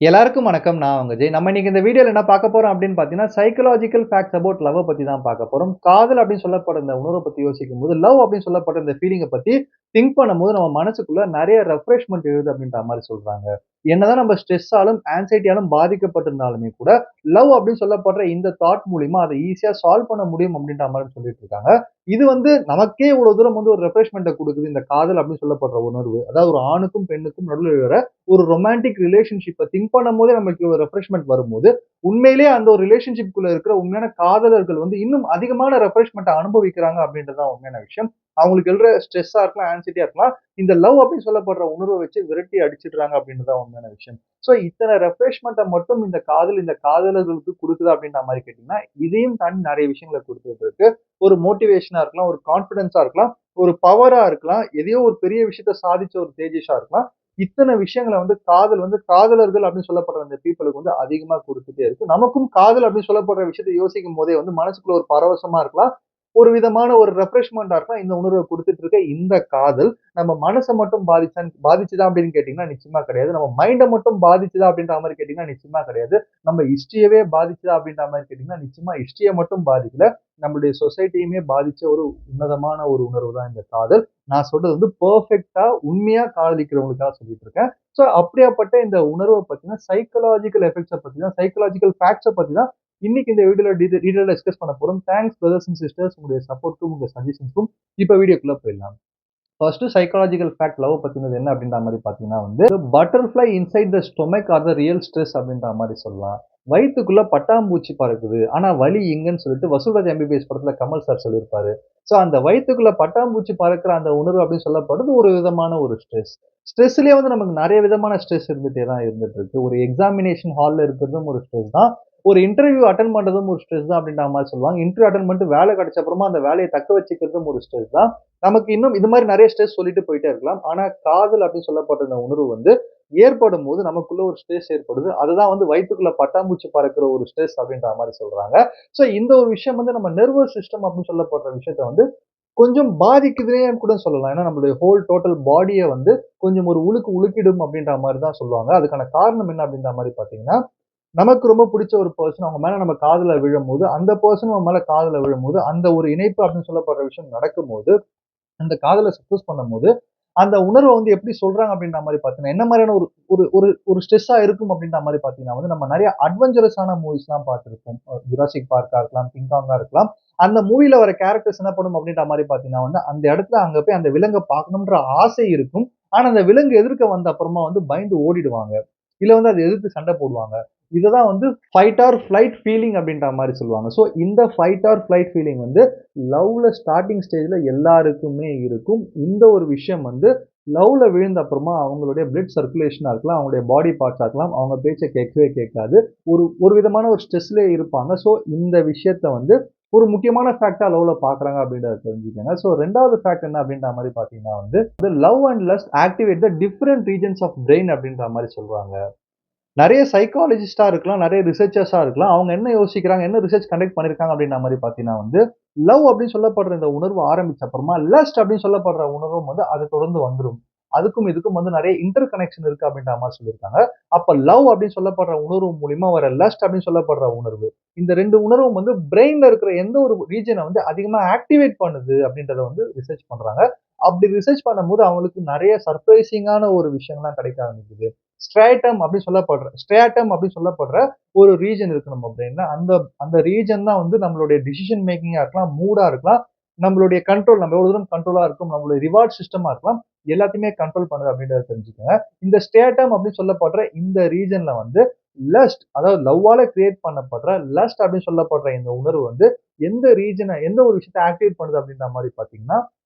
எல்லாருக்கும் வணக்கம். நான் உங்க ஜெய். நம்ம இன்னைக்கு இந்த வீடியோல என்ன பார்க்க போறோம் அப்படின்னு பார்த்தீங்கன்னா, சைக்காலஜிக்கல் ஃபேக்ட்ஸ் அபௌட் லவ்வ பத்தி தான் பார்க்க போறோம். காதல் அப்படின்னு சொல்லப்படுற இந்த உணர்வ பத்தி யோசிக்கும்போது, லவ் அப்படின்னு சொல்லப்படுற இந்த ஃபீலிங்க பத்தி திங்க் பண்ணும்போது, நம்ம மனசுக்குள்ள நெறைய ரெஃப்ரெஷ்மென்ட் எழுது அப்படின்ற மாரி சொல்றாங்க. என்னதான் நம்ம ஸ்ட்ரெஸ்ஸாலும், ஆங்சைட்டியாலும் பாதிக்கப்பட்டிருந்தாலுமே கூட, லவ் அப்படின்னு சொல்லப்படுற இந்த தாட் மூலியமா அத ஈஸியா சால்வ் பண்ண முடியும் அப்படின்ற மாரி சொல்லிட்டு இருக்காங்க. இது வந்து நமக்கே இவ்வளவு தூரம் வந்து ஒரு ரெஃப்ரெஷ்மென்ட்ட குடுக்குது. இந்த காதல் அப்படின்னு சொல்லப்படுற உணர்வு. அதாவது ஒரு ஆணுக்கும், பெண்ணுக்கும் நடுவுல இருக்கிற ஒரு ரொமான்டிக் ரிலேஷன்ஷிப்ப திங்க் பண்ணும்போதே நமக்கு ஒரு ரெஃப்ரெஷ்மென்ட் வரும்போது, உண்மையிலேயே அந்த ஒரு ரிலேஷன்ஷிப்குள்ள இருக்கிற உண்மையான காதலர்கள் வந்து இன்னும் அதிகமான ரெஃப்ரெஷ்மென்ட்ட அனுபவிக்கிறாங்க அப்படின்றது தான் உண்மையான விஷயம். அவங்களுக்கு எழுற ஸ்ட்ரெஸ்ஸா இருக்கலாம், ஆங்ஸைட்டியா இருக்கலாம். இந்த லவ் அப்படின்னு சொல்லப்படுற உணர்வ வச்சு விரட்டி அடிச்சிடுறாங்க அப்படின்றது தான் உண்மையான விஷயம். சோ இத்தன ரெஃப்ரெஷ்மென்ட்ட மட்டும் இந்த காதல், இந்த காதலர்களுக்கு குடுக்குதா அப்படின்ற மாரி கேட்டீங்கன்னா, இதையும் தாண்டி நெறைய விஷயங்கள குடுத்துட்டு இருக்கு. ஒரு மோட்டிவேஷனா இருக்கலாம், ஒரு கான்ஃபிடன்ஸா இருக்கலாம், ஒரு பவரா இருக்கலாம், எதையோ ஒரு பெரிய விஷயத்த சாதிச்ச ஒரு தேஜஸா இருக்கலாம். இத்தன விஷயங்கள வந்து காதல் வந்து காதலர்கள் அப்படின்னு சொல்லப்படுற அந்த பீப்பிளுக்கு வந்து அதிகமா குடுத்துட்டே இருக்கு. நமக்கும் காதல் அப்படின்னு சொல்லப்படுற விஷயத்த யோசிக்கும்போதே வந்து மனசுக்குள்ள ஒரு பரவசமா இருக்கலாம். ஒரு விதமான ஒரு ரெஃப்ரெஷ்மென்ட்டா இருக்கலாம். இந்த உணர்வ குடுத்துட்டு இருக்க இந்த காதல், நம்ம மனச மட்டும் பாதிச்சுதா அப்படின்னு கேட்டீங்கன்னா, நிச்சயமா கிடையாது. நம்ம மைண்ட மட்டும் பாதிச்சுதா அப்படின்ற மாரி கேட்டீங்கன்னா, நிச்சயமா கிடையாது. நம்ம ஹிஸ்டரியவே பாதிச்சுதா அப்படின்ற மாரி கேட்டீங்கன்னா, நிச்சயமா ஹிஸ்டரிய மட்டும் பாதிக்கல. நம்மளுடைய சொசைட்டியுமே பாதிச்ச ஒரு உன்னதமான ஒரு உணர்வு தான் இந்த காதல். நான் சொல்றது வந்து பெர்ஃபெக்ட்டா, உண்மையா காதலிக்கிறவங்களுக்காக சொல்லிட்டு இருக்கேன். சோ அப்படியாப்பட்ட இந்த உணர்வ பத்தின சைக்காலஜிக்கல் எஃபெக்ட்ஸ பத்தி தான், சைக்காலஜிக்கல் ஃபேக்ட்ஸ பத்தி தான் இன்னைக்கு இந்த வீடியோல டீடைலா டிஸ்கஸ் பண்ண போறோம். தேங்க்ஸ் பிரதர்ஸ் அண்ட் சிஸ்டர்ஸ் உங்களுடைய சப்போர்ட்க்கும், உங்க சஜஷன்ஸ்க்கும். இப்ப வீடியோக்குள்ள போயிடலாம். ஃபர்ஸ்ட் சைக்காலஜிக்கல் ஃபேக்ட் லவ் பத்தினது என்ன அப்படின்ற மாரி பார்த்தீங்கன்னா வந்து, butterfly inside the stomach R the real stress அப்படின்ற மாரி சொல்லலாம். வயித்துக்குள்ள பட்டாம்பூச்சி பறக்குது. ஆனா வலி எங்கன்னு சொல்லிட்டு வசூல்ராஜ் எம்பிபிஎஸ் படத்துல கமல் சார் சொல்லியிருப்பாரு. சோ அந்த வயித்துக்குள்ள பட்டாம்பூச்சி பறக்கிற அந்த உணர்வு அப்படின்னு சொல்லப்படுறது ஒரு விதமான ஒரு ஸ்ட்ரெஸ். ஸ்ட்ரெஸ்லயே வந்து நமக்கு நெறைய விதமான ஸ்ட்ரெஸ் இருந்துட்டே தான் இருந்துட்டு இருக்கு. ஒரு எக்ஸாமினேஷன் ஹால்ல இருக்கிறதும் ஒரு ஸ்ட்ரெஸ் தான். ஒரு இன்டர்வியூ அட்டெண்ட் பண்றதும் ஒரு ஸ்ட்ரெஸ் தான் அப்படின்ற மாரி சொல்லுவாங்க. இன்டர்வியூ அட்டெண்ட் பண்ணிட்டு வேலை கிடைச்ச அப்புறமா அந்த வேலைய தக்க வச்சுக்கிறதும் ஒரு ஸ்ட்ரெஸ் தான். நமக்கு இன்னும் இது மாரி நெறைய ஸ்ட்ரெஸ் சொல்லிட்டு போயிட்டே இருக்கலாம். ஆனா, காதல் அப்படின்னு சொல்லப்பட்ட இந்த உணர்வு வந்து ஏற்படும்போது நமக்குள்ள ஒரு ஸ்ட்ரெஸ் ஏற்படுது. அதுதான் வந்து வயித்துக்குள்ள பட்டாம்பூச்சி பறக்கிற ஒரு ஸ்ட்ரெஸ் அப்படின்ற மாரி சொல்றாங்க. சோ இந்த ஒரு விஷயம் வந்து நம்ம நெர்வஸ் சிஸ்டம் அப்படின்னு சொல்லப்படுற விஷயத்த வந்து கொஞ்சம் பாதிக்குதுன்னே கூட சொல்லலாம். ஏன்னா, நம்மளுடைய ஹோல் டோட்டல் பாடிய வந்து கொஞ்சம் ஒரு உலுக்கு உலுக்கிடும் அப்படின்ற மாரி தான் சொல்லுவாங்க. அதுக்கான காரணம் என்ன அப்படின்ற மாரி பார்த்தீங்கன்னா, நமக்கு ரொம்ப புடிச்ச ஒரு பெர்சன் அவங்க மேல நம்ம காதல்ல விழும்போது, அந்த பெர்சனும் நம்ம மேல காதல்ல விழும்போது, அந்த ஒரு இணைப்பு அப்படின்னு சொல்லப்படுற விஷயம் நடக்கும்போது அந்த காதல சக்சஸ் பண்ணும்போது, அந்த உணர்வ வந்து எப்படி சொல்றாங்க அப்படின்ற மாரி பார்த்தீங்கன்னா, என்ன மாரியான ஒரு ஒரு ஒரு ஒரு ஸ்ட்ரெஸ்ஸா இருக்கும் அப்படின்ற மாரி பார்த்தீங்கன்னா வந்து, நம்ம நெறைய அட்வென்ச்சரஸான மூவிஸ்லாம் பார்த்திருப்போம். ஜுராசிக் பார்க்கா இருக்கலாம், கிங் காங்கா இருக்கலாம். அந்த மூவில வர கேரக்டர்ஸ் என்ன பண்ணும் அப்படின்ற மாரி பார்த்தீங்கன்னா வந்து, அந்த இடத்துல அங்க போய் அந்த விலங்க பார்க்கணும்ன்ற ஆசை இருக்கும். ஆனா, அந்த விலங்கு எதிர்க்க வந்த அப்புறமா வந்து பயந்து ஓடிடுவாங்க. இல்ல வந்து அத எதிர்த்து சண்ட போடுவாங்க. இததான் வந்து ஃபைட் ஆர் ஃப்ளைட் ஃபீலிங் அப்படின்ற மாரி சொல்லுவாங்க. சோ இந்த ஃபைட் ஆர் ஃப்ளைட் ஃபீலிங் வந்து லவ்ல ஸ்டார்ட்டிங் ஸ்டேஜ்ல எல்லாருக்குமே இருக்கும். இந்த ஒரு விஷயம் வந்து லவ்ல விழுந்த அப்புறமா அவங்களுடைய பிளட் சர்க்குலேஷனா இருக்கலாம், அவங்களுடைய பாடி பார்ட்ஸா இருக்கலாம். அவங்க பேச்ச கேட்கவே கேட்காது. ஒரு ஒரு விதமான ஒரு ஸ்ட்ரெஸ்லயே இருப்பாங்க. சோ இந்த விஷயத்த வந்து ஒரு முக்கியமான ஃபேக்ட்டா லவ்ல பார்க்குறாங்க அப்படின்றத தெரிஞ்சுக்கங்க. சோ 2வது ஃபேக்ட் என்ன அப்படின்ற மாரி பார்த்தீங்கன்னா வந்து, love and lust activate the different regions of brain அப்படின்ற மாரி சொல்றாங்க. நெறைய சைக்காலஜிஸ்ட்டா இருக்கலாம், நெறைய ரிசர்ச்சர்ஸா இருக்கலாம். அவங்க என்ன யோசிக்கிறாங்க, என்ன ரிசர்ச் கண்டக்ட் பண்ணியிருக்காங்க அப்படின்ற மாரி பார்த்தீங்கன்னா வந்து, லவ் அப்படின்னு சொல்லப்படுற இந்த உணர்வு ஆரம்பிச்ச அப்புறமா, லஸ்ட் அப்படின்னு சொல்லப்படுற உணர்வும் வந்து அத தொடர்ந்து வந்துரும். அதுக்கும் இதுக்கும் வந்து நெறைய இன்டர் கனெக்ஷன் இருக்கு அப்படின்ற மாரி சொல்லியிருக்காங்க. அப்ப லவ் அப்படின்னு சொல்லப்படுற உணர்வு மூலியமா வர லஸ்ட் அப்படின்னு சொல்லப்படுற உணர்வு. இந்த 2 உணர்வும் வந்து பிரெயின்ல இருக்கிற எந்த ஒரு ரீஜியன வந்து அதிகமா ஆக்டிவேட் பண்ணுது அப்படின்றத வந்து ரிசர்ச் பண்றாங்க. அப்படி ரிசர்ச் பண்ணும்போது அவங்களுக்கு நெறைய சர்ப்ரைசிங்கான ஒரு விஷயம்லாம் கிடைக்க ஆரம்பிக்குது. ஸ்ட்ரேட்டம் அப்படின்னு சொல்லப்படுற ஒரு ரீஜன் இருக்கு நம்ம பிரெயின்ல. அந்த அந்த ரீஜன் தான் வந்து நம்மளுடைய டிசிஷன் மேக்கிங்கா இருக்கலாம், மூடா இருக்கலாம். நம்மளுடைய கண்ட்ரோல் நம்ம எவ்வளவு தூரம் கண்ட்ரோலா இருக்கும், நம்மளுடைய ரிவார்ட் சிஸ்டமா இருக்கலாம். எல்லாத்தையுமே கண்ட்ரோல் பண்ணுது அப்படின்றத தெரிஞ்சுக்கங்க. இந்த ஸ்டேட்டம் அப்படின்னு சொல்லப்படுற இந்த ரீஜன்ல வந்து லஸ்ட் அதாவது லவ்வால கிரியேட் பண்ணப்படுற லஸ்ட் அப்படின்னு சொல்லப்படுற இந்த உணர்வு வந்து எந்த ஒரு விஷயத்த ஆக்டிவேட் பண்ணுது அப்படின்ற மாரி பார்த்தீங்கன்னா,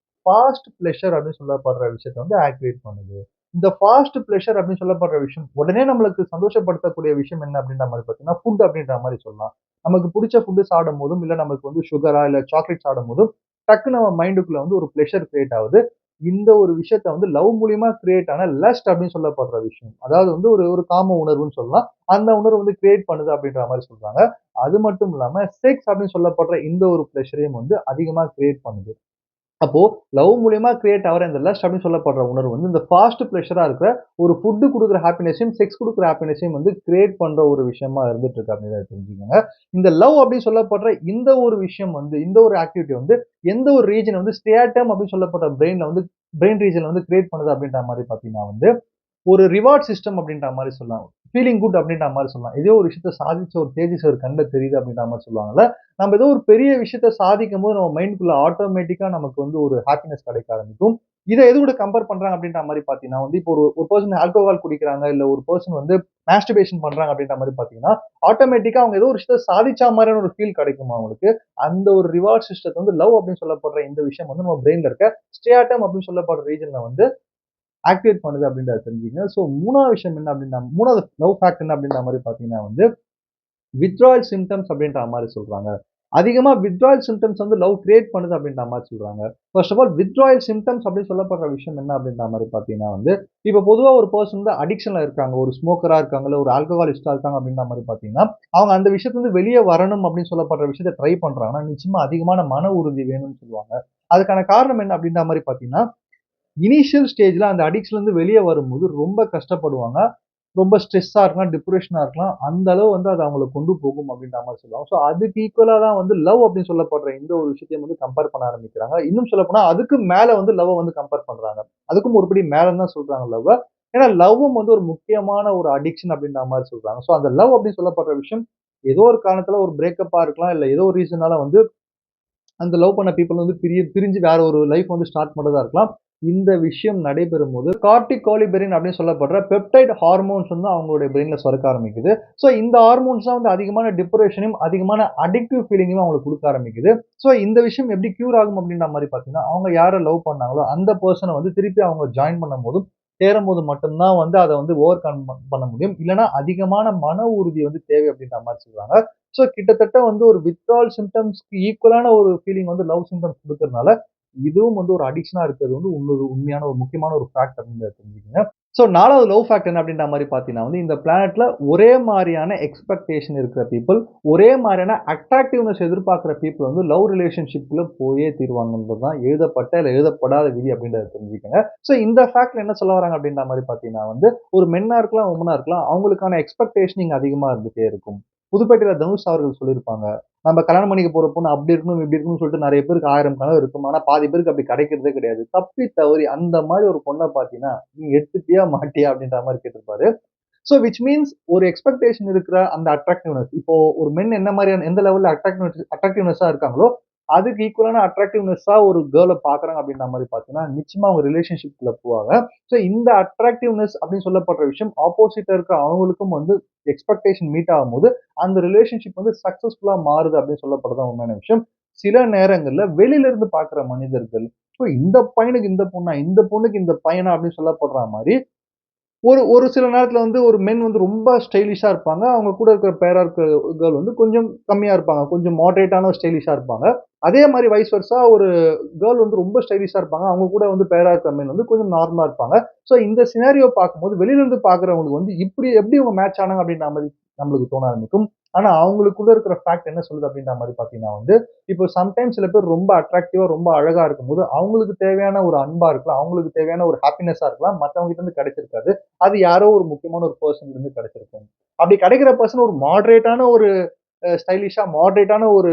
ஃபாஸ்ட் பிளஷர் அப்படின்னு சொல்லப்படுற விஷயத்த வந்து ஆக்டிவேட் பண்ணுது. இந்த ஃபாஸ்ட் பிளஷர் அப்படின்னு சொல்லப்படுற விஷயம், உடனே நம்மளுக்கு சந்தோஷப்படுத்தக்கூடிய விஷயம் என்ன அப்படின்ற மாரி பார்த்தீங்கன்னா, ஃபுட் அப்படின்ற மாரி சொல்லலாம். நமக்கு புடிச்ச ஃபுட் சாப்பிடும்போதும், இல்ல நமக்கு வந்து சுகரா, இல்ல சாக்லேட் சாப்பிடும்போதும், டக்குனு நம்ம மைண்டுக்குள்ள வந்து ஒரு பிளஷர் கிரியேட் ஆகுது. இந்த ஒரு விஷயத்த வந்து லவ் மூலியமா கிரியேட் ஆன லஸ்ட் அப்படின்னு சொல்லப்படுற விஷயம். அதாவது வந்து ஒரு ஒரு காம உணர்வுன்னு சொல்லலாம். அந்த உணர்வு வந்து கிரியேட் பண்ணுது அப்படின்ற மாரி சொல்றாங்க. அது மட்டும் இல்லாம செக்ஸ் அப்படின்னு சொல்லப்படுற இந்த ஒரு பிளஷரையும் வந்து அதிகமா கிரியேட் பண்ணுது. அப்போ லவ் மூலியமா கிரியேட் ஆகுற இந்த லஸ்ட் அப்படின்னு சொல்லப்படுற உணர்வு வந்து இந்த ஃபாஸ்ட் ப்ளஷரா இருக்கிற ஒரு ஃபுட் குடுக்குற ஹாப்பினஸையும், செக்ஸ் குடுக்குற ஹாப்பினஸையும் வந்து கிரியேட் பண்ற ஒரு விஷயமா இருந்துட்டு இருக்கு அப்படின்றத தெரிஞ்சுக்கங்க. இந்த லவ் அப்படின்னு சொல்லப்படுற இந்த ஒரு விஷயம் வந்து, இந்த ஒரு ஆக்டிவிட்டி வந்து எந்த ஒரு ரீஜன் வந்து ஸ்டியாட்டம் அப்படின்னு சொல்லப்படுற பிரெயின் ரீஜன்ல வந்து கிரியேட் பண்ணுது அப்படின்ற மாரி பார்த்தீங்கன்னா வந்து, ஒரு ரிவார்ட் சிஸ்டம் அப்படின்ற மாரி சொல்லலாம். ஃபீலிங் குட் அப்படின்ற மாரி சொல்லலாம். ஏதோ ஒரு விஷயத்த சாதிச்ச ஒரு தேஜஸ் ஒரு கண்ல தெரியுது அப்படின்ற மாரி சொல்லுவாங்கல்ல. நம்ம ஏதோ ஒரு பெரிய விஷயத்த சாதிக்கும்போது நம்ம மைண்ட்குள்ள ஆட்டோமேட்டிக்கா நமக்கு வந்து ஒரு ஹாப்பினஸ் கிடைக்க ஆரம்பிக்கும். இத எது கூட கம்பேர் பண்றாங்க அப்படின்ற மாரி பார்த்தீங்கன்னா வந்து, இப்போ ஒரு ஒரு பெர்சன் ஆல்கோஹால் குடிக்கிறாங்க, இல்ல ஒரு பெர்சன் வந்து மாஸ்டர்பேஷன் பண்றாங்க அப்படின்ற மாரி பார்த்தீங்கன்னா, ஆட்டோமேட்டிக்கா அவங்க ஏதோ ஒரு விஷயத்த சாதிச்ச மாரியான ஒரு ஃபீல் கிடைக்குமா அவங்களுக்கு. அந்த ஒரு ரிவார்ட் சிஸ்டத்த வந்து லவ் அப்படின்னு சொல்லப்படுற இந்த விஷயம் வந்து நம்ம பிரெயின்ல இருக்க ஸ்டியாட்டம் அப்படின்னு சொல்லப்படுற ரீஜன்ல வந்து ஆக்டிவேட் பண்ணுது அப்படின்றத தெரிஞ்சுக்கங்க. ஸோ 3வது விஷயம் என்ன அப்படின்னா 3வது லவ் ஃபேக்ட் என்ன அப்படின்ற மாரி பார்த்தீங்கன்னா வந்து, வித்ட்ராயல் சிம்ப்டம்ஸ் அப்படின்ற மாரி சொல்றாங்க. அதிகமா வித்ட்ராயல் சிம்ப்டம்ஸ் வந்து லவ் கிரியேட் பண்ணுது அப்படின்ற மாரி சொல்றாங்க. First of all withdrawal symptoms அப்படின்னு சொல்லப்படுற விஷயம் என்ன அப்படின்ற மாரி பார்த்தீங்கன்னா வந்து, இப்ப பொதுவா ஒரு பெர்சன் வந்து அடிக்ஷன்ல இருக்காங்க. ஒரு ஸ்மோக்கரா இருக்காங்க, இல்ல ஒரு ஆல்கஹாலிஸ்ட்டா இருக்காங்க அப்படின்ற மாரி பார்த்தீங்கன்னா, அவங்க அந்த விஷயத்துலருந்து வெளிய வரணும் அப்படின்னு சொல்லப்படுற விஷயத்த ட்ரை பண்றாங்கன்னா, நிச்சயமா அதிகமான மன உறுதி வேணும்னு சொல்லுவாங்க. அதுக்கான காரணம் என்ன அப்படின்ற மாரி பார்த்தீங்கன்னா, இனிஷியல் ஸ்டேஜ்ல அந்த அடிக்ஷன்லருந்து வெளிய வரும்போது ரொம்ப கஷ்டப்படுவாங்க. ரொம்ப ஸ்ட்ரெஸ்ஸா இருக்கலாம், டிப்ரஷனா இருக்கலாம். அந்த அளவு வந்து அது அவங்கள கொண்டு போகும் அப்டின்ற மாரி சொல்லுவாங்க. ஸோ அதுக்கு ஈக்குவலா தான் வந்து லவ் அப்டின்னு சொல்லப்படுற இந்த ஒரு விஷயத்தையும் வந்து கம்பேர் பண்ண ஆரம்பிக்கிறாங்க. இன்னும் சொல்லப்போனா அதுக்கு மேல வந்து லவ்வ வந்து கம்பேர் பண்றாங்க. அதுக்கும் ஒரு படி மேலன்னு தான் சொல்றாங்க லவ்வ. ஏன்னா லவ்வும் வந்து ஒரு முக்கியமான ஒரு அடிக்ஷன் அப்டின்ற மாரி சொல்றாங்க. ஸோ அந்த லவ் அப்டின்னு சொல்லப்படுற விஷயம் ஏதோ ஒரு காரணத்துல ஒரு பிரேக்கப்பா இருக்கலாம். இல்ல ஏதோ ஒரு ரீசனால வந்து அந்த லவ் பண்ண பீப்பிள் வந்து பிரிஞ்சு வேற ஒரு லைஃப் வந்து ஸ்டார்ட் பண்றதா இருக்கலாம். இந்த விஷயம் நடைபெறும்போது கார்டிகோலிபெரின் அப்படின்னு சொல்லப்படுற பெப்டைட் ஹார்மோன்ஸ் வந்து அவங்களுடைய பிரெயின்ல சுரக்க ஆரம்பிக்குது. ஸோ இந்த ஹார்மோன்ஸ் தான் வந்து அதிகமான டிப்ரஷனையும், அதிகமான அடிக்டிவ் ஃபீலிங்கையும் அவங்களுக்கு குடுக்க ஆரம்பிக்குது. ஸோ இந்த விஷயம் எப்படி கியூர் ஆகும் அப்படின்ற மாரி பார்த்தீங்கன்னா, அவங்க யார லவ் பண்ணாங்களோ அந்த பெர்சன வந்து திருப்பி அவங்க ஜாயின் பண்ணும்போதும், சேரும்போது மட்டும் தான் வந்து அத வந்து ஓவர் கம் பண்ண முடியும். இல்லன்னா அதிகமான மன உறுதி வந்து தேவை அப்படின்ற மாரி சொல்றாங்க. ஸோ கிட்டத்தட்ட வந்து ஒரு வித்ட்ரால் சிம்ப்டம்ஸ்க்கு ஈக்குவலான ஒரு ஃபீலிங் வந்து லவ் சிம்ப்டம்ஸ் குடுக்கறதுனால, இதுவும் வந்து ஒரு அடிக்ஷனா இருக்கிறது வந்து இன்னொரு உண்மையான ஒரு முக்கியமான ஒரு ஃபேக்ட் அப்படின்றத தெரிஞ்சுக்கங்க. ஸோ 4வது லவ் ஃபேக்ட் என்ன அப்படின்ற மாரி பார்த்தீங்கன்னா வந்து, இந்த பிளானெட்ல ஒரே மாரியான எக்ஸ்பெக்டேஷன் இருக்கிற பீப்பிள், ஒரே மாரியான அட்ராக்டிவ்னஸ் எதிர்பார்க்கிற பீப்பிள் வந்து லவ் ரிலேஷன்ஷிப்குள்ள போயே தீருவாங்கன்றது தான் எழுதப்பட்ட, இல்ல எழுதப்படாத விதி அப்படின்றத தெரிஞ்சுக்கங்க. ஸோ இந்த ஃபேக்ட்ல என்ன சொல்ல வராங்க அப்படின்ற மாரி பார்த்தீங்கன்னா வந்து, ஒரு மென்னா இருக்கலாம், வுமனா இருக்கலாம். அவங்களுக்கான எக்ஸ்பெக்டேஷன் இங்க அதிகமா இருந்துட்டே இருக்கும். புதுப்பேட்டையில தனுஷ் அவர்கள் சொல்லியிருப்பாங்க. நம்ம கல்யாணம் பண்ணிக்க போற பொண்ணு அப்படி இருக்கணும், இப்படி இருக்கணும்னு சொல்லிட்டு நெறைய பேருக்கு 1000 கனவு இருக்கும். ஆனா பாதி பேருக்கு அப்படி கிடைக்கிறதே கிடையாது. தப்பி தவறி அந்த மாரி ஒரு பொண்ண பார்த்தீங்கன்னா, "நீ எடுத்துப்பியா? மாட்டியா?" அப்படின்ற மாரி கேட்டிருப்பாரு. சோ விச் மீன்ஸ் ஒரு எக்ஸ்பெக்டேஷன் இருக்கிற அந்த அட்ராக்டிவ்னஸ். இப்போ ஒரு மென் என்ன மாரியான எந்த லெவல்ல அட்ராக்டிவ்னஸா இருக்காங்களோ, அதுக்கு ஈக்குவலான அட்ராக்டிவ்னஸா ஒரு கேர்ள பார்க்குறாங்க அப்படின்ற மாரி பார்த்தீங்கன்னா, நிச்சயமா அவங்க ரிலேஷன்ஷிப்குள்ள போவாங்க. சோ இந்த அட்ராக்டிவ்னஸ் அப்படின்னு சொல்லப்படுற விஷயம் ஆப்போசிட்டா இருக்க அவங்களுக்கும் வந்து எக்ஸ்பெக்டேஷன் மீட் ஆகும்போது, அந்த ரிலேஷன்ஷிப் வந்து சக்சஸ்ஃபுல்லா மாறுது அப்படின்னு சொல்லப்படுறது தான் உண்மையான விஷயம். சில நேரங்கள்ல வெளியில இருந்து பார்க்குற மனிதர்கள், இந்த பையனுக்கு இந்த பொண்ணா? இந்த பொண்ணுக்கு இந்த பையனா? அப்படின்னு சொல்லப்படுற மாரி ஒரு ஒரு சில நேரத்துல வந்து ஒரு மென் வந்து ரொம்ப ஸ்டைலிஷா இருப்பாங்க. அவங்க கூட இருக்கிற பேரா இருக்க கேர்ள் வந்து கொஞ்சம் கம்மியா இருப்பாங்க. கொஞ்சம் மாடரேட்டான ஸ்டைலிஷா இருப்பாங்க. அதே மாரி வைஸ் வெர்சா ஒரு கேர்ள் வந்து ரொம்ப ஸ்டைலிஷா இருப்பாங்க. அவங்க கூட வந்து பேரா இருக்கிற மென் வந்து கொஞ்சம் நார்மலா இருப்பாங்க. ஸோ இந்த சினாரியோ பார்க்கும்போது வெளியில இருந்து பார்க்கிறவங்களுக்கு வந்து இப்படி எப்படி இவங்க மேட்ச் ஆனாங்க அப்படின்ற மாரி நம்மளுக்கு தோண ஆரம்பிக்கும். ஆனா அவங்களுக்குள்ள இருக்கிற ஃபேக்ட் என்ன சொல்லுது அப்படின்ற மாரி பார்த்தீங்கன்னா வந்து, இப்போ சம்டைம்ஸ் சில பேர் ரொம்ப அட்ராக்டிவா, ரொம்ப அழகா இருக்கும்போது, அவங்களுக்கு தேவையான ஒரு அன்பா இருக்கலாம். அவங்களுக்கு தேவையான ஒரு ஹாப்பினஸா இருக்கலாம். மத்தவங்க கிட்ட இருந்து கிடைச்சிருக்காது. அது யாரோ ஒரு முக்கியமான ஒரு பெர்சன்ல இருந்து கிடைச்சிருக்கும். அப்படி கிடைக்கிற பெர்சன் ஒரு மாடரேட்டான ஒரு ஸ்டைலிஷா மாடரேட்டான ஒரு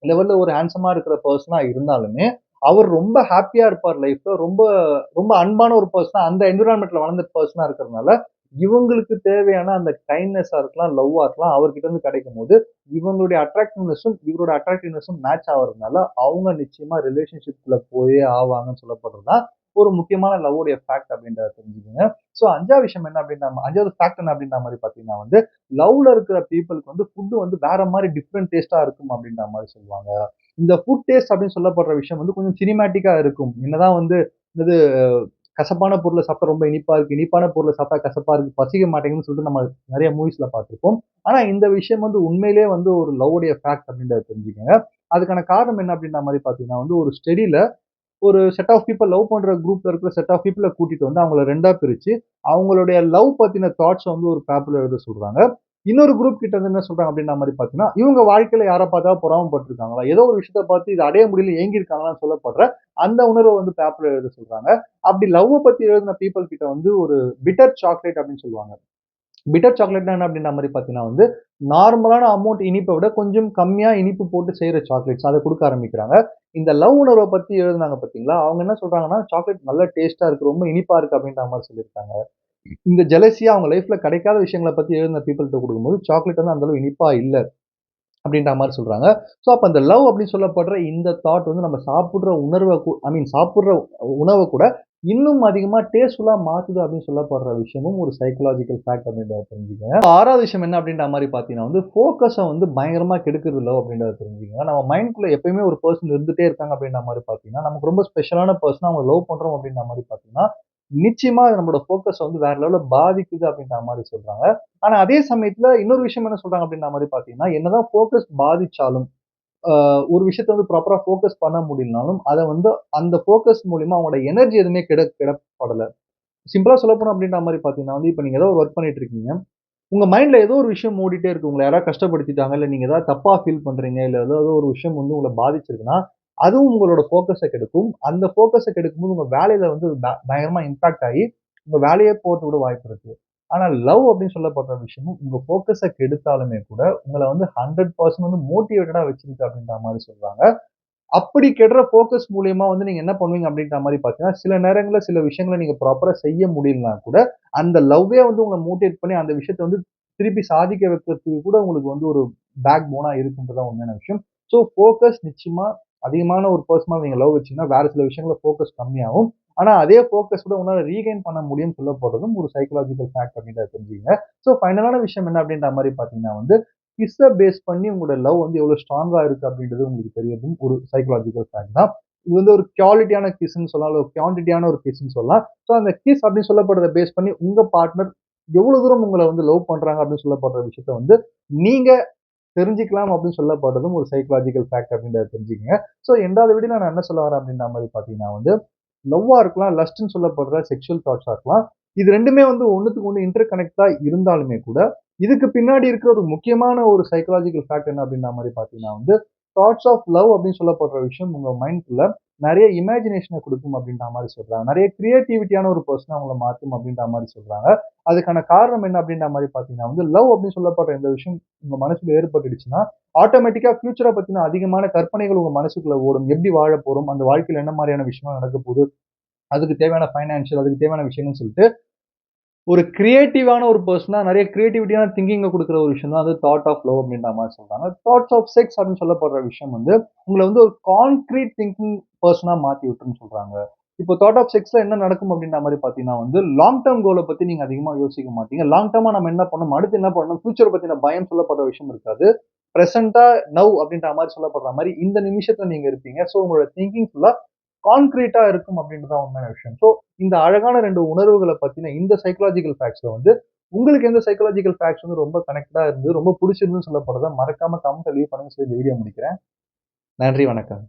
லெவல்ல ஒரு ஹேண்ட்ஸமா இருக்கிற பெர்சனா இருந்தாலுமே, அவர் ரொம்ப ஹேப்பியா இருப்பார் லைஃப்ல. ரொம்ப ரொம்ப அன்பான ஒரு பெர்சனா அந்த என்வைரன்மென்ட்ல வளர்ந்த பெர்சனா இருக்கிறதுனால, இவங்களுக்கு தேவையான அந்த கைண்ட்னஸா இருக்கலாம், லவ்வா இருக்கலாம், அவர்கிட்ட இருந்து கிடைக்கும்போது, இவங்களுடைய அட்ராக்டிவ்னஸும், இவரோட அட்ராக்டிவ்னஸும் மேட்ச் ஆவறதுனால, அவங்க நிச்சயமா ரிலேஷன்ஷிப்குள்ள போயே ஆவாங்கன்னு சொல்லப்படுறது தான் ஒரு முக்கியமான லவ்வுடைய ஃபேக்ட் அப்படின்றத தெரிஞ்சுக்கங்க. ஸோ 5வது விஷயம் என்ன அப்படின்னா 5வது ஃபேக்ட் என்ன அப்படின்ற மாரி பார்த்தீங்கன்னா வந்து, லவ்ல இருக்கிற பீப்பிள்க்கு வந்து ஃபுட் வந்து வேற மாரி டிஃபரெண்ட் டேஸ்ட்டா இருக்கும் அப்படின்ற மாரி சொல்லுவாங்க. இந்த ஃபுட் டேஸ்ட் அப்படின்னு சொல்லப்படுற விஷயம் வந்து கொஞ்சம் சினிமேட்டிக்கா இருக்கும். என்னதான் வந்து என்னது கசப்பான பொருள சாப்பிட்டா ரொம்ப இனிப்பா இருக்கு. இனிப்பான பொருள சாப்பிட்டா கசப்பா இருக்கு. பசிக்க மாட்டேங்குதுன்னு சொல்லிட்டு நம்ம நெறைய மூவிஸ்ல பார்த்திருப்போம். ஆனா இந்த விஷயம் வந்து உண்மையிலேயே வந்து ஒரு லவ்வுடைய ஃபேக்ட் அப்படின்றத தெரிஞ்சுக்கங்க. அதுக்கான காரணம் என்ன அப்படின்ற மாரி பார்த்தீங்கன்னா வந்து ஒரு ஸ்டடில ஒரு செட் ஆஃப் பீப்பிள் லவ் பண்ற குரூப்ல இருக்கிற செட் ஆஃப் பீப்பிள கூட்டிட்டு வந்து அவங்கள 2ஆ பிரிச்சு, அவங்களுடைய லவ் பத்தின தாட்ஸ வந்து ஒரு பேப்பர்ல எழுத சொல்றாங்க. இன்னொரு குரூப் கிட்ட வந்து என்ன சொல்றாங்க அப்படின்ற மாரி பார்த்தீங்கன்னா, இவங்க வாழ்க்கையில யார பார்த்தா பொறாமப்பட்டுருக்காங்களா? ஏதோ ஒரு விஷயத்த பார்த்து இத அடைய முடியல ஏங்கியிருக்காங்களான்னு சொல்லப்படுற அந்த உணர்வ வந்து பேப்பர்ல எழுத சொல்றாங்க. அப்படி லவ்வ பத்தி எழுதின பீப்பிள் கிட்ட வந்து ஒரு பிட்டர் சாக்லேட் அப்படின்னு சொல்லுவாங்க. பிட்டர் சாக்லேட்னா என்ன அப்படின்ற மாரி பார்த்தீங்கன்னா வந்து, நார்மலான அமௌண்ட் இனிப்ப விட கொஞ்சம் கம்மியா இனிப்பு போட்டு செய்ற சாக்லேட்ஸ் அத குடுக்க ஆரம்பிக்கிறாங்க. இந்த லவ் உணர்வ பத்தி எழுதுனாங்க பார்த்தீங்களா, அவங்க என்ன சொல்றாங்கன்னா, சாக்லேட் நல்ல டேஸ்ட்டா இருக்கு. ரொம்ப இனிப்பா இருக்கு அப்படின்ற மாரி சொல்லியிருக்காங்க. இந்த ஜெலஸியா அவங்க லைஃப்ல கிடைக்காத விஷயங்கள பத்தி எழுதின பீப்பிள்ட்ட குடுக்கும்போது, சாக்லேட் வந்து அந்த அளவு இனிப்பா இல்ல. அப்படின்ற மாரி சொல்றாங்க. ஸோ அப்ப அந்த லவ் அப்படின்னு சொல்லப்படுற இந்த தாட் வந்து நம்ம சாப்பிடுற உணர்வ ஐ மீன் சாப்பிடுற உணவ கூட இன்னும் அதிகமா டேஸ்ட்ஃபுல்லா மாத்துது அப்படின்னு சொல்லப்படுற விஷயமும் ஒரு சைக்காலஜிக்கல் ஃபேக்ட் அப்படின்றத தெரிஞ்சுக்கங்க. 6வது விஷயம் என்ன அப்படின்ற மாரி பார்த்தீங்கன்னா வந்து, ஃபோக்கஸ வந்து பயங்கரமா கெடுக்குறது லவ் அப்படின்றத தெரிஞ்சுக்கங்க. நம்ம மைண்ட்குள்ள எப்பயுமே ஒரு பெர்சன் இருந்துட்டே இருக்காங்க அப்படின்ற மாரி பார்த்தீங்கன்னா, நமக்கு ரொம்ப ஸ்பெஷலான பெர்சன அவங்க லவ் பண்றோம் அப்படின்ற மாரி பார்த்தீங்கன்னா, நிச்சயமா அது நம்மளோட ஃபோக்கஸ வந்து வேற லெவல்ல பாதிக்குது அப்படின்ற மாரி சொல்றாங்க. ஆனா அதே சமயத்துல இன்னொரு விஷயம் என்ன சொல்றாங்க அப்படின்ற மாரி பார்த்தீங்கன்னா, என்னதான் ஃபோக்கஸ் பாதிச்சாலும், ஒரு விஷயத்த வந்து ப்ராப்பரா ஃபோக்கஸ் பண்ண முடியலனாலும், அத வந்து அந்த ஃபோக்கஸ் மூலியமா அவங்களோட எனர்ஜி எதுவுமே கெடப்படல. சிம்பிளா சொல்லப்போனோம் அப்படின்ற மாரி பார்த்தீங்கன்னா வந்து, இப்ப நீங்க ஏதோ ஒரு வொர்க் பண்ணிட்டு இருக்கீங்க. உங்க மைண்ட்ல ஏதோ ஒரு விஷயம் ஓடிட்டே இருக்கு. உங்கள யாராவது கஷ்டப்படுத்திட்டாங்க, இல்ல நீங்க ஏதாவது தப்பா ஃபீல் பண்றீங்க, இல்ல ஏதாவது ஒரு விஷயம் வந்து உங்கள பாதிச்சிருக்குன்னா, அதுவும் உங்களோட ஃபோக்கஸ கெடுக்கும். அந்த ஃபோக்கஸ கெடுக்கும்போது உங்க வேலையில வந்து பயங்கரமா இம்பாக்ட் ஆயி, உங்க வேலையே போறதுக்கு கூட வாய்ப்பு இருக்கு. ஆனா லவ் அப்படின்னு சொல்லப்படுற விஷயமும் உங்க ஃபோக்கஸ கெடுத்தாலுமே கூட, உங்கள வந்து 100% வந்து மோட்டிவேட்டடா வச்சிருக்கு அப்படின்ற மாரி சொல்றாங்க. அப்படி கெடுற ஃபோக்கஸ் மூலியமா வந்து நீங்க என்ன பண்ணுவீங்க அப்படின்ற மாரி பார்த்தீங்கன்னா, சில நேரங்கள்ல சில விஷயங்கள நீங்க ப்ராப்பரா செய்ய முடியலனா கூட, அந்த லவ்வே வந்து உங்கள மோட்டிவேட் பண்ணி அந்த விஷயத்த வந்து திருப்பி சாதிக்க வைக்கிறதுக்கு கூட உங்களுக்கு வந்து ஒரு பேக் போனா இருக்குன்றது தான் உண்மையான விஷயம். ஸோ ஃபோக்கஸ் நிச்சயமா அதிகமான ஒரு பெர்சனா நீங்க லவ் வச்சீங்கன்னா, வேற சில விஷயங்கள்ல ஃபோக்கஸ் கம்மியாகும். ஆனா அதே ஃபோக்கஸோட உங்களால ரீகெயின் பண்ண முடியும்னு சொல்லப்படுறதும் ஒரு சைக்காலஜிக்கல் ஃபேக்ட் அப்படின்றத தெரிஞ்சுக்கங்க. ஸோ ஃபைனலான விஷயம் என்ன அப்படின்ற மாரி பார்த்தீங்கன்னா வந்து, கிஸ்ஸ பேஸ் பண்ணி உங்களோட லவ் வந்து எவ்வளோ ஸ்ட்ராங்கா இருக்கு அப்படின்றது உங்களுக்கு தெரியறதும் ஒரு சைக்காலஜிக்கல் ஃபேக்ட் தான். இது வந்து ஒரு குவாலிட்டியான கிஸ்ன்னு சொல்லலாம். இல்ல ஒரு குவான்டிட்டியான ஒரு கிஸ்ன்னு சொல்லலாம். ஸோ அந்த கிஸ் அப்படின்னு சொல்லப்படுறத பேஸ் பண்ணி உங்க பார்ட்னர் எவ்வளவு தூரம் உங்கள வந்து லவ் பண்றாங்க அப்படின்னு சொல்லப்படுற விஷயத்த வந்து நீங்க தெரிஞ்சுக்கலாம் அப்படின்னு சொல்லப்படுறதும் ஒரு சைக்காலஜிக்கல் ஃபேக்ட் அப்படின்றத தெரிஞ்சுக்கங்க. ஸோ 2வது வீடியோல நான் என்ன சொல்ல வரேன் அப்படின்ற மாரி பார்த்தீங்கன்னா வந்து, லவ்வா இருக்கலாம், லஸ்ட்ன்னு சொல்லப்படுற செக்சுவல் தாட்ஸா இருக்கலாம். இது 2மே வந்து ஒண்ணுத்துக்கு ஒண்ணு இன்டர் கனெக்ட்டா இருந்தாலுமே கூட, இதுக்கு பின்னாடி இருக்கிற ஒரு முக்கியமான ஒரு சைக்காலஜிக்கல் ஃபேக்ட் என்ன அப்படின்ற மாரி பார்த்தீங்கன்னா வந்து, தாட்ஸ் ஆஃப் லவ் அப்படின்னு சொல்லப்படுற விஷயம் உங்க மைண்ட்குள்ள நெறைய இமேஜினேஷன குடுக்கும் அப்படின்ற மாரி சொல்றாங்க. நெறைய கிரியேட்டிவிட்டியான ஒரு பெர்சனா உங்கள மாத்தும் அப்படின்ற மாரி சொல்றாங்க. அதுக்கான காரணம் என்ன அப்படின்ற மாரி பார்த்தீங்கன்னா வந்து, லவ் அப்படின்னு சொல்லப்படுற இந்த விஷயம் உங்க மனசுல ஏற்பட்டுடுச்சுன்னா, ஆட்டோமேட்டிக்கா ஃபியூச்சர பத்தின அதிகமான கற்பனைகள் உங்க மனசுக்குள்ள ஓடும். எப்படி வாழப் போறோம்? அந்த வாழ்க்கையில என்ன மாரியான விஷயங்கள் நடக்கப் போகுது? அதுக்கு தேவையான ஃபைனான்ஷியல், அதுக்கு தேவையான விஷயங்கள்னு சொல்லிட்டு, ஒரு கிரியேட்டிவான ஒரு பெர்சனா நெறைய கிரியேட்டிவிட்டியான திங்கிங்க குடுக்குற ஒரு விஷயம் தான் வந்து தாட் ஆஃப் லவ் அப்படின்ற மாரி சொல்றாங்க. தாட்ஸ் ஆஃப் செக்ஸ் அப்படின்னு சொல்லப்படுற விஷயம் வந்து, உங்கள வந்து ஒரு கான்கிரீட் திங்கிங் பெர்சனா மாத்தி விட்டுரும்னு சொல்றாங்க. இப்போ தாட் ஆஃப் செக்ஸ்ல என்ன நடக்கும் அப்படின்ற மாரி பார்த்தீங்கன்னா வந்து, லாங் டெர்ம் கோல பத்தி நீங்க அதிகமா யோசிக்க மாட்டீங்க. லாங் டெர்மா நம்ம என்ன பண்ணணும்? அடுத்து என்ன பண்ணணும்? ஃபியூச்சர பத்தின பயம் சொல்லப்படுற விஷயம் இருக்காது. பிரசன்ட்டா, நவ் அப்படின்ற மாரி சொல்லப்படுற மாரி இந்த நிமிஷத்துல நீங்க இருப்பீங்க. ஸோ உங்களோட திங்கிங் ஃபுல்லா கான்கிரீட்டா இருக்கும் அப்படின்றது தான் உண்மையான விஷயம். ஸோ இந்த அழகான 2 உணர்வுகள பத்தின இந்த சைக்காலஜிக்கல் ஃபேக்ட்ஸ்ல வந்து, உங்களுக்கு எந்த சைக்காலஜிக்கல் ஃபேக்ட்ஸ் வந்து ரொம்ப கனெக்டடா இருந்து, ரொம்ப புடிச்சிருந்துன்னு சொல்லப்படுதோ மறக்காம கமெண்ட்ல லீவ் பண்ணுங்க சொல்லி இந்த வீடியோ முடிக்கிறேன். நன்றி, வணக்கம்.